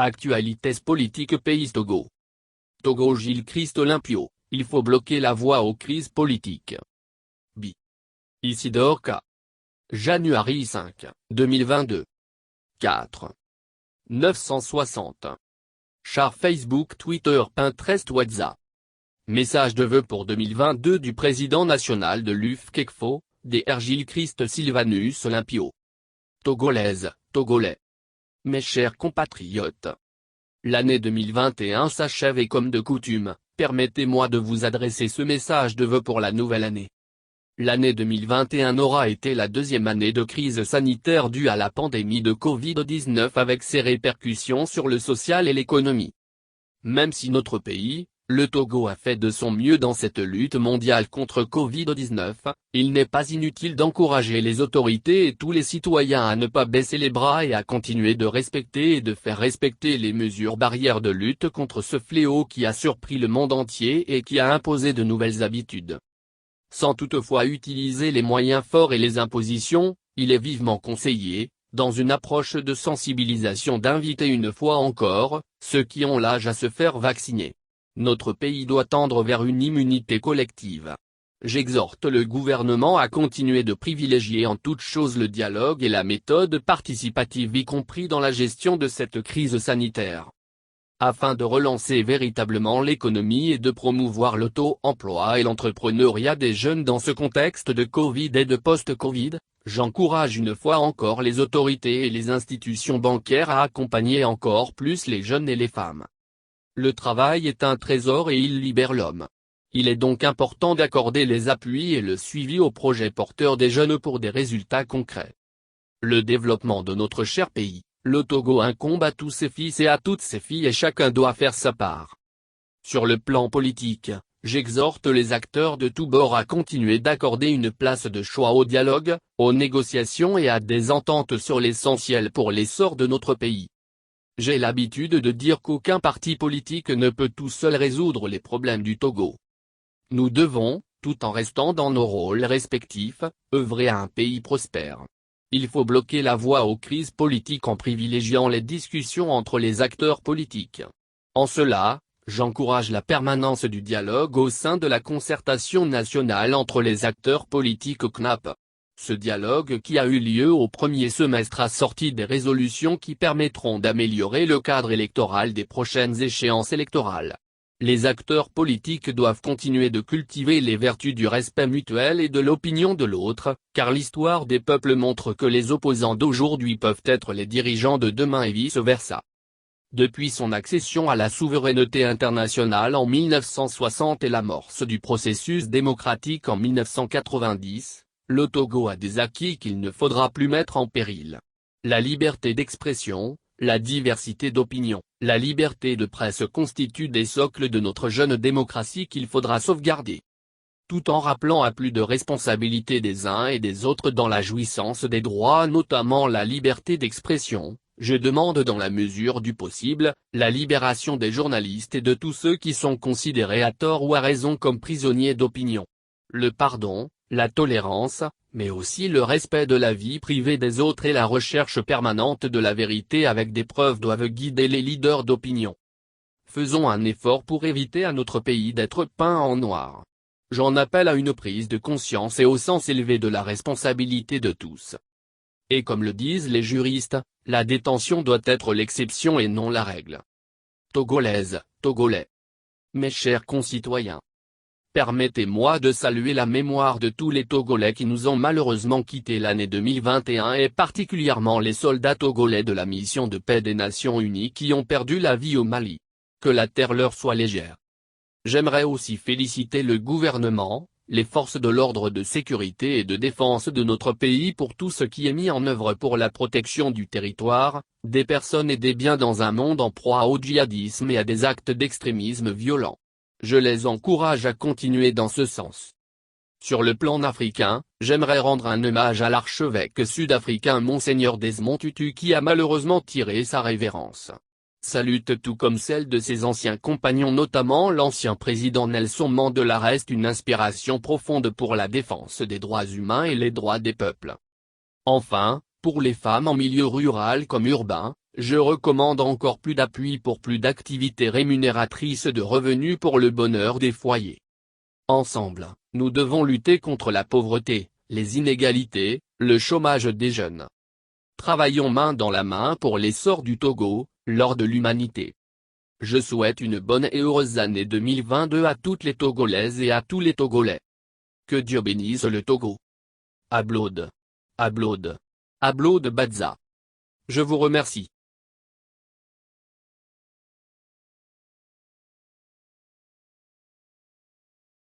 Actualités politiques pays Togo. Togo Gilles Christ Olympio, il faut bloquer la voie aux crises politiques. Bi. Isidore K. January 5, 2022. 4. 960. Char Facebook Twitter Pinterest WhatsApp. Message de vœux pour 2022 du président national de l'UFKECFO, Dr Gilles Christ Sylvanus Olympio. Togolaise, Togolais. Mes chers compatriotes. L'année 2021 s'achève et comme de coutume, permettez-moi de vous adresser ce message de vœux pour la nouvelle année. L'année 2021 aura été la deuxième année de crise sanitaire due à la pandémie de Covid-19 avec ses répercussions sur le social et l'économie. Même si notre pays, le Togo a fait de son mieux dans cette lutte mondiale contre Covid-19, il n'est pas inutile d'encourager les autorités et tous les citoyens à ne pas baisser les bras et à continuer de respecter et de faire respecter les mesures barrières de lutte contre ce fléau qui a surpris le monde entier et qui a imposé de nouvelles habitudes. Sans toutefois utiliser les moyens forts et les impositions, il est vivement conseillé, dans une approche de sensibilisation d'inviter une fois encore, ceux qui ont l'âge à se faire vacciner. Notre pays doit tendre vers une immunité collective. J'exhorte le gouvernement à continuer de privilégier en toute chose le dialogue et la méthode participative y compris dans la gestion de cette crise sanitaire. Afin de relancer véritablement l'économie et de promouvoir l'auto-emploi et l'entrepreneuriat des jeunes dans ce contexte de Covid et de post-Covid, j'encourage une fois encore les autorités et les institutions bancaires à accompagner encore plus les jeunes et les femmes. Le travail est un trésor et il libère l'homme. Il est donc important d'accorder les appuis et le suivi aux projets porteurs des jeunes pour des résultats concrets. Le développement de notre cher pays, le Togo incombe à tous ses fils et à toutes ses filles et chacun doit faire sa part. Sur le plan politique, j'exhorte les acteurs de tous bords à continuer d'accorder une place de choix au dialogue, aux négociations et à des ententes sur l'essentiel pour l'essor de notre pays. J'ai l'habitude de dire qu'aucun parti politique ne peut tout seul résoudre les problèmes du Togo. Nous devons, tout en restant dans nos rôles respectifs, œuvrer à un pays prospère. Il faut bloquer la voie aux crises politiques en privilégiant les discussions entre les acteurs politiques. En cela, j'encourage la permanence du dialogue au sein de la concertation nationale entre les acteurs politiques au CNAP. Ce dialogue qui a eu lieu au premier semestre a sorti des résolutions qui permettront d'améliorer le cadre électoral des prochaines échéances électorales. Les acteurs politiques doivent continuer de cultiver les vertus du respect mutuel et de l'opinion de l'autre, car l'histoire des peuples montre que les opposants d'aujourd'hui peuvent être les dirigeants de demain et vice-versa. Depuis son accession à la souveraineté internationale en 1960 et l'amorce du processus démocratique en 1990, le Togo a des acquis qu'il ne faudra plus mettre en péril. La liberté d'expression, la diversité d'opinion, la liberté de presse constituent des socles de notre jeune démocratie qu'il faudra sauvegarder. Tout en rappelant à plus de responsabilité des uns et des autres dans la jouissance des droits notamment la liberté d'expression, je demande dans la mesure du possible, la libération des journalistes et de tous ceux qui sont considérés à tort ou à raison comme prisonniers d'opinion. Le pardon, la tolérance, mais aussi le respect de la vie privée des autres et la recherche permanente de la vérité avec des preuves doivent guider les leaders d'opinion. Faisons un effort pour éviter à notre pays d'être peint en noir. J'en appelle à une prise de conscience et au sens élevé de la responsabilité de tous. Et comme le disent les juristes, la détention doit être l'exception et non la règle. Togolaise, Togolais. Mes chers concitoyens. Permettez-moi de saluer la mémoire de tous les Togolais qui nous ont malheureusement quitté l'année 2021 et particulièrement les soldats togolais de la mission de paix des Nations Unies qui ont perdu la vie au Mali. Que la terre leur soit légère. J'aimerais aussi féliciter le gouvernement, les forces de l'ordre de sécurité et de défense de notre pays pour tout ce qui est mis en œuvre pour la protection du territoire, des personnes et des biens dans un monde en proie au djihadisme et à des actes d'extrémisme violent. Je les encourage à continuer dans ce sens. Sur le plan africain, j'aimerais rendre un hommage à l'archevêque sud-africain Monseigneur Desmond Tutu qui a malheureusement tiré sa révérence. Sa lutte tout comme celle de ses anciens compagnons notamment l'ancien président Nelson Mandela reste une inspiration profonde pour la défense des droits humains et les droits des peuples. Enfin, pour les femmes en milieu rural comme urbain, Je recommande encore plus d'appui pour plus d'activités rémunératrices de revenus pour le bonheur des foyers. Ensemble, nous devons lutter contre la pauvreté, les inégalités, le chômage des jeunes. Travaillons main dans la main pour l'essor du Togo, l'or de l'humanité. Je souhaite une bonne et heureuse année 2022 à toutes les Togolaises et à tous les Togolais. Que Dieu bénisse le Togo. Ablaude. Ablaude. Ablaude Badza. Je vous remercie.